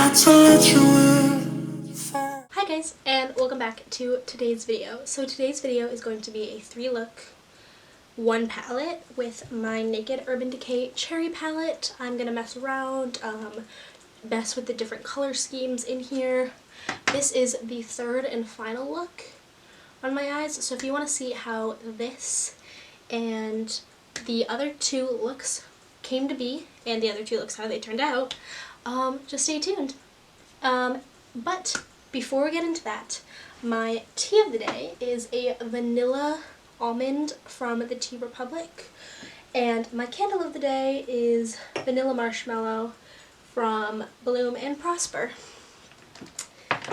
not to let you in. Hi guys, and welcome back to today's video. So today's video is going to be a 3-look, 1 palette with my Naked Urban Decay Cherry Palette. I'm gonna mess around, mess with the different color schemes in here. This is the 3rd and final look on my eyes, so if you want to see how this and the other 2 looks came to be, and the other 2 looks how they turned out, just stay tuned. But before we get into that, my tea of the day is a vanilla almond from the Tea Republic, and my candle of the day is vanilla marshmallow from Bloom and Prosper.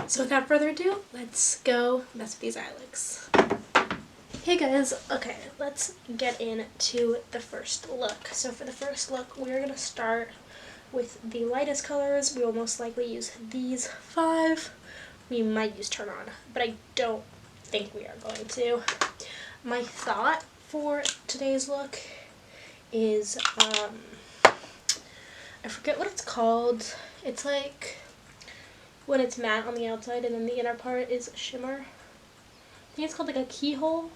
So without further ado, let's go mess with these eye looks. Hey guys, okay, let's get into the first look. So for the first look, we're gonna start with the lightest colors. We will most likely use these 5. We might use Turn On, but I don't think we are going to. My thought for today's look is, I forget what it's called. It's like when it's matte on the outside and then the inner part is shimmer. I think it's called like a keyhole.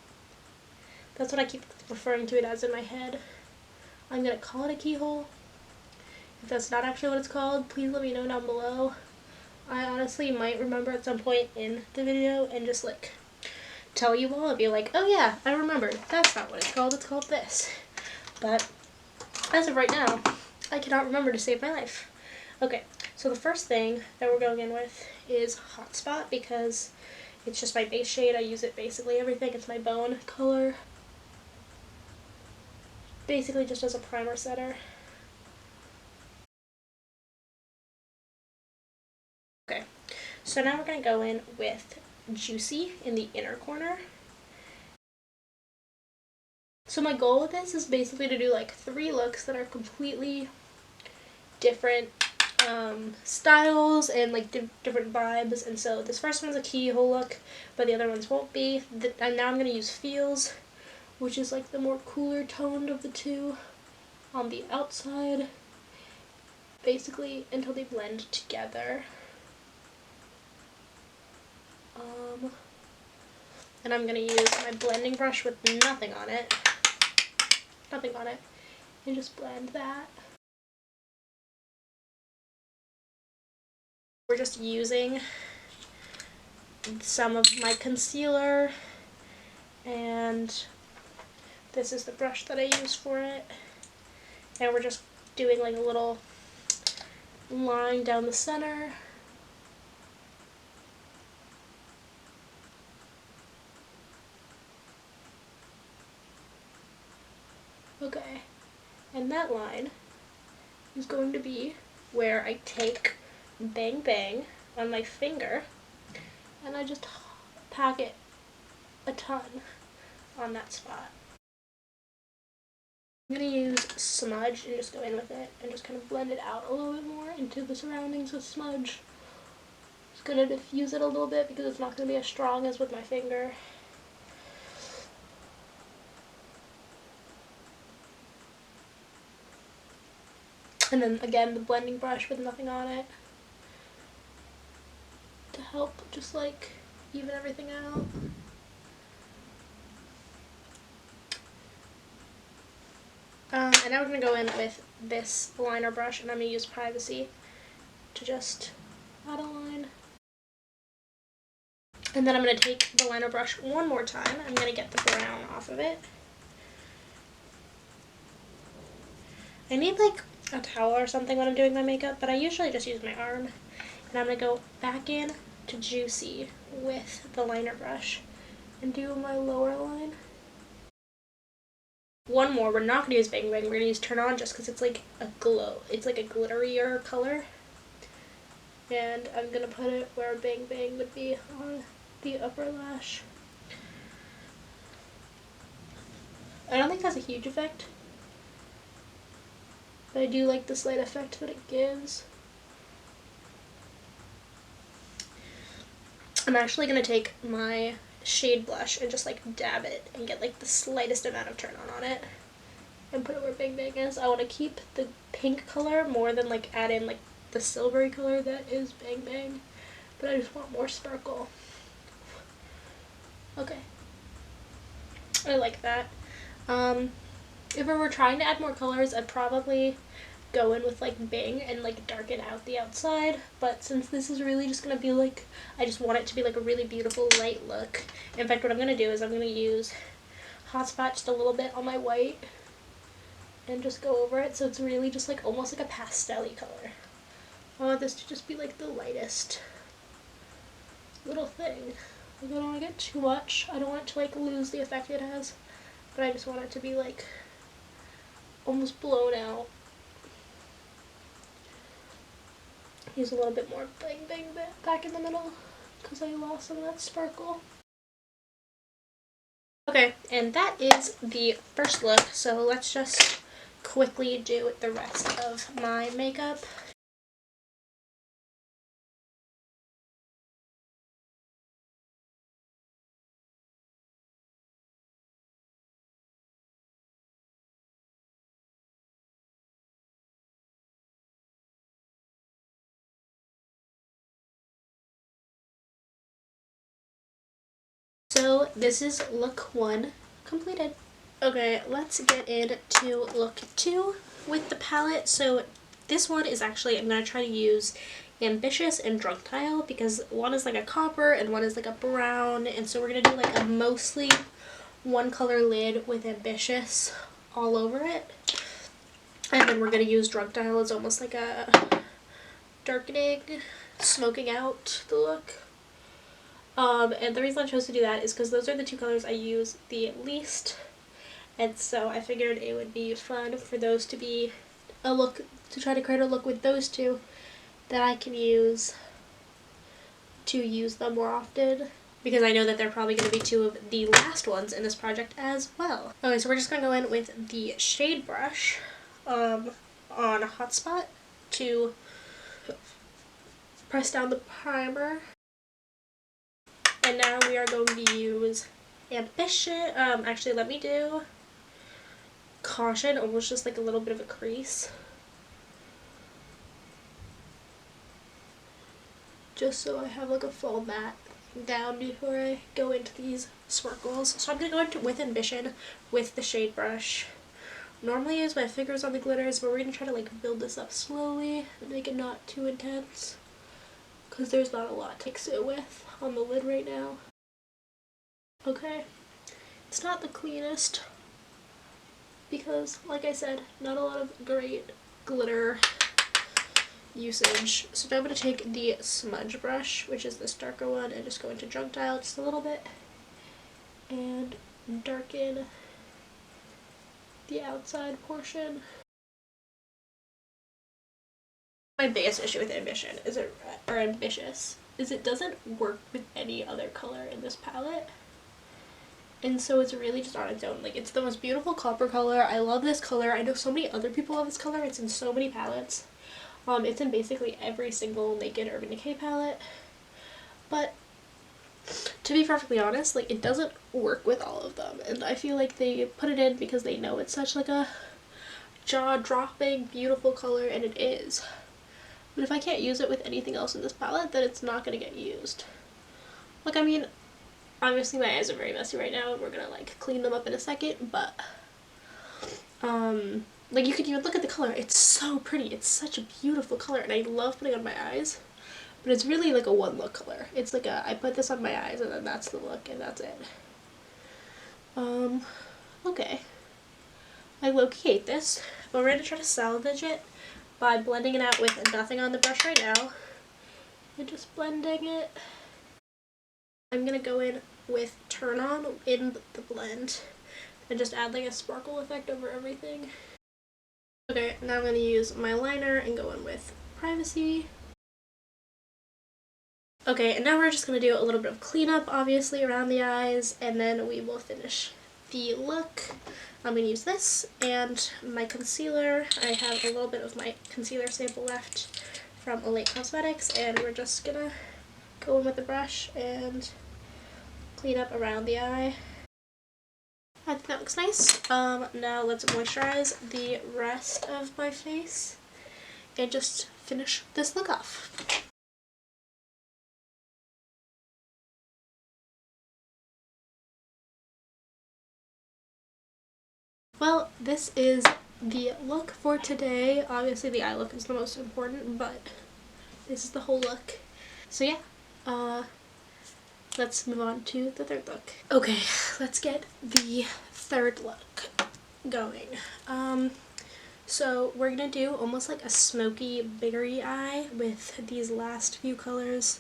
That's what I keep referring to it as in my head. I'm gonna call it a keyhole. If that's not actually what it's called, please let me know down below. I honestly might remember at some point in the video and just like tell you all and be like, oh yeah, I remembered. That's not what it's called this. But as of right now, I cannot remember to save my life. Okay, so the first thing that we're going in with is Hotspot because it's just my base shade. I use it basically everything. It's my bone color. Basically just as a primer setter. Okay, so now we're going to go in with Juicy in the inner corner. So my goal with this is basically to do like 3 looks that are completely different styles and like different vibes. And so this first one's a keyhole look, but the other ones won't be. And now I'm going to use Feels, which is like the more cooler toned of the 2 on the outside, basically until they blend together. And I'm going to use my blending brush with nothing on it, and just blend that. We're just using some of my concealer, and this is the brush that I use for it, and we're just doing like a little line down the center. Okay, and that line is going to be where I take Bang Bang on my finger and I just pack it a ton on that spot. I'm going to use Smudge and just go in with it and just kind of blend it out a little bit more into the surroundings with Smudge. Just going to diffuse it a little bit because it's not going to be as strong as with my finger. And then again, the blending brush with nothing on it to help just like even everything out. And now we're going to go in with this liner brush, and I'm going to use Privacy to just add a line. And then I'm going to take the liner brush one more time. I'm going to get the brown off of it. I need like a towel or something when I'm doing my makeup, but I usually just use my arm. And I'm going to go back in to Juicy with the liner brush and do my lower line. One more, we're not going to use Bang Bang, we're going to use Turn On just because it's like a glow. It's like a glitterier color. And I'm going to put it where Bang Bang would be on the upper lash. I don't think that's a huge effect, but I do like the slight effect that it gives. I'm actually going to take my shade blush and just like dab it and get like the slightest amount of Turn On it and put it where Bang Bang is. I want to keep the pink color more than like add in like the silvery color that is Bang Bang, but I just want more sparkle. Okay. I like that. If I were trying to add more colors, I'd probably go in with like Bing and like darken out the outside, but since this is really just gonna be like, I just want it to be like a really beautiful light look. In fact, what I'm gonna do is I'm gonna use Hot Spot just a little bit on my white and just go over it so it's really just like almost like a pastel-y color. I want this to just be like the lightest little thing. Like, I don't want to get too much. I don't want it to like lose the effect it has, but I just want it to be like almost blown out. Use a little bit more Bang Bang back in the middle because I lost some of that sparkle. Okay, and that is the first look, so let's just quickly do the rest of my makeup. So this is look 1 completed. Okay, let's get into look 2 with the palette. So this one is actually, I'm going to try to use Ambitious and Drunk Tile because one is like a copper and one is like a brown, and so we're going to do like a mostly one color lid with Ambitious all over it. And then we're going to use Drunk Tile as almost like a darkening, smoking out the look. And the reason I chose to do that is because those are the two colors I use the least, and so I figured it would be fun for those to be a look, to try to create a look with those two that I can use to use them more often, because I know that they're probably going to be two of the last ones in this project as well. Okay, so we're just going to go in with the shade brush on Hot Spot to press down the primer. And now we are going to use Ambition. Actually, let me do Caution, almost just like a little bit of a crease. Just so I have like a full matte down before I go into these swirls. So I'm going to go into with Ambition with the shade brush. Normally I use my fingers on the glitters, but we're going to try to like build this up slowly and make it not too intense, because there's not a lot to mix it with on the lid right now. Okay, it's not the cleanest because, like I said, not a lot of great glitter usage. So now I'm going to take the smudge brush, which is this darker one, and just go into Drunk Tile just a little bit and darken the outside portion. My biggest issue with Ambitious is it doesn't work with any other color in this palette. And so it's really just on its own. Like, it's the most beautiful copper color. I love this color. I know so many other people love this color. It's in so many palettes. It's in basically every single Naked Urban Decay palette. But to be perfectly honest, like, it doesn't work with all of them. And I feel like they put it in because they know it's such like a jaw-dropping, beautiful color, and it is. But if I can't use it with anything else in this palette, then it's not going to get used. Like, I mean, obviously my eyes are very messy right now and we're gonna like clean them up in a second, but like, you could even look at the color. It's so pretty. It's such a beautiful color and I love putting it on my eyes, but it's really like a one look color. It's like a, I put this on my eyes and then that's the look and that's it. Okay. I low-key hate this, but we're gonna try to salvage it by blending it out with nothing on the brush right now and just blending it. I'm gonna go in with Turn On in the blend and just add like a sparkle effect over everything. Okay, now I'm gonna use my liner and go in with Privacy. Okay, and now we're just gonna do a little bit of cleanup, obviously, around the eyes, and then we will finish the look. I'm gonna use this and my concealer. I have a little bit of my concealer sample left from Olay Cosmetics, and we're just gonna go in with the brush and clean up around the eye. I think that looks nice. Now let's moisturize the rest of my face and just finish this look off. Well, this is the look for today. Obviously the eye look is the most important, but this is the whole look. So yeah, let's move on to the third look. Okay, let's get the third look going. So we're gonna do almost like a smoky, berry eye with these last few colors.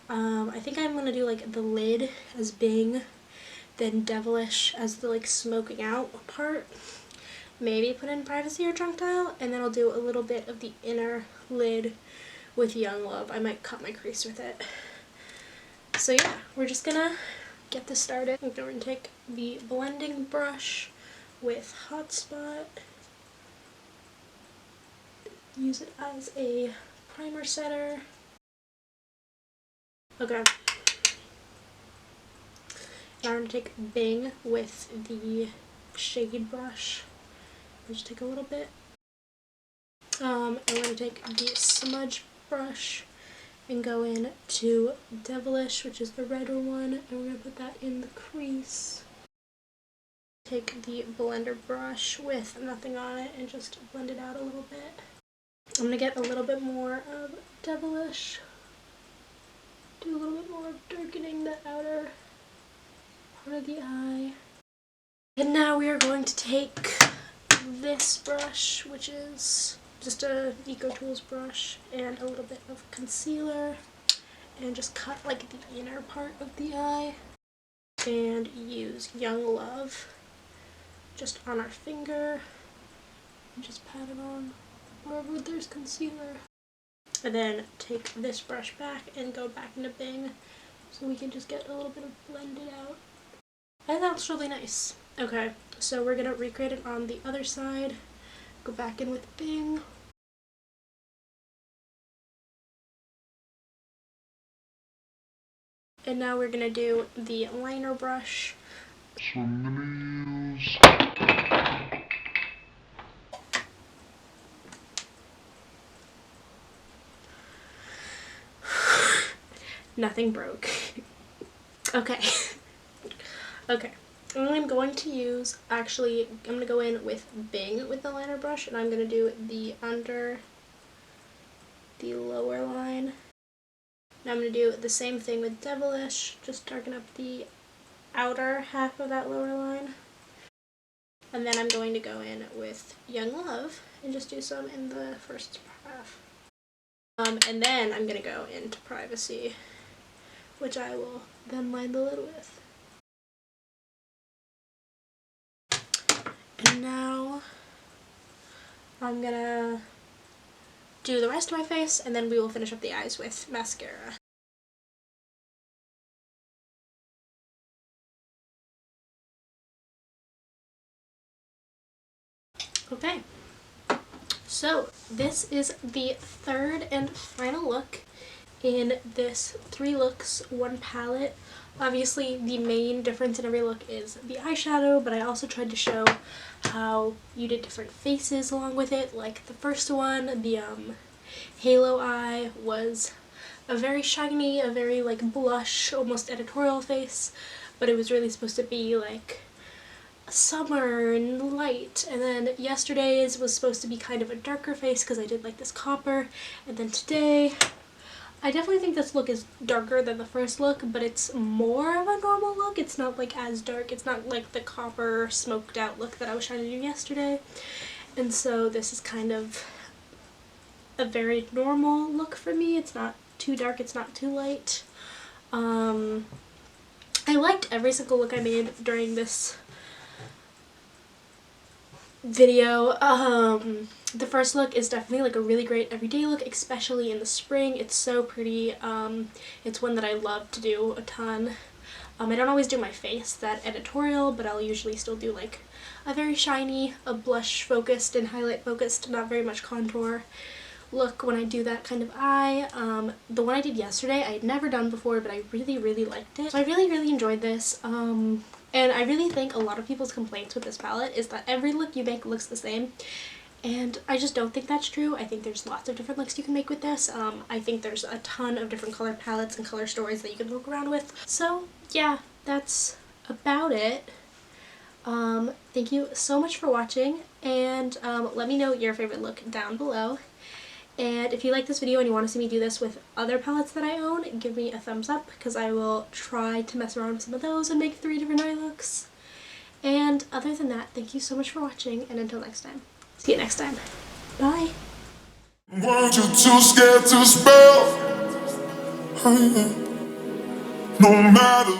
I think I'm gonna do like the lid as Bing, then Devilish as the like smoking out part. Maybe put in Privacy or Drunk Dial, and then I'll do a little bit of the inner lid with Young Love. I might cut my crease with it. So yeah, we're just gonna get this started. We're gonna take the blending brush with Hotspot. Use it as a primer setter. Okay. Now I'm going to take Bing with the shade brush. I'll just take a little bit. I'm going to take the smudge brush and go in to Devilish, which is the redder one, and we're going to put that in the crease. Take the blender brush with nothing on it and just blend it out a little bit. I'm going to get a little bit more of Devilish. Do a little bit more of darkening the outer part of the eye. And now we are going to take this brush, which is just a Eco Tools brush, and a little bit of concealer, and just cut like the inner part of the eye, and use Young Love just on our finger, and just pat it on wherever there's concealer. And then take this brush back and go back into Bing so we can just get a little bit of blended out. And that looks really nice. Okay, so we're gonna recreate it on the other side. Go back in with Bing. And now we're gonna do the liner brush. So I'm gonna use Nothing broke. Okay. Okay. And I'm going to use, actually, I'm going to go in with Bing with the liner brush, and I'm going to do the under the lower line. Now I'm going to do the same thing with Devilish, just darken up the outer half of that lower line. And then I'm going to go in with Young Love and just do some in the first half. And then I'm going to go into Privacy, which I will then line the lid with. And now I'm gonna do the rest of my face, and then we will finish up the eyes with mascara. Okay, so this is the third and final look in this 3 looks, 1 palette. Obviously the main difference in every look is the eyeshadow, but I also tried to show how you did different faces along with it. Like the first one, the halo eye, was a very shiny, a very like blush, almost editorial face, but it was really supposed to be like summer and light. And then yesterday's was supposed to be kind of a darker face because I did like this copper, and then today I definitely think this look is darker than the first look, but it's more of a normal look. It's not like as dark. It's not like the copper smoked out look that I was trying to do yesterday. And so this is kind of a very normal look for me. It's not too dark, it's not too light. I liked every single look I made during this video. The first look is definitely like a really great everyday look, especially in the spring. It's so pretty. It's one that I love to do a ton. I don't always do my face that editorial, but I'll usually still do like a very shiny, a blush focused and highlight focused, not very much contour look when I do that kind of eye. The one I did yesterday I had never done before, but I really liked it. So I really enjoyed this. And I really think a lot of people's complaints with this palette is that every look you make looks the same. And I just don't think that's true. I think there's lots of different looks you can make with this. I think there's a ton of different color palettes and color stories that you can look around with. So yeah, that's about it. Thank you so much for watching, and let me know your favorite look down below. And if you like this video and you want to see me do this with other palettes that I own, give me a thumbs up, because I will try to mess around with some of those and make 3 different eye looks. And other than that, thank you so much for watching, and until next time. See you next time. Bye! Weren't you too scared to spell? No matter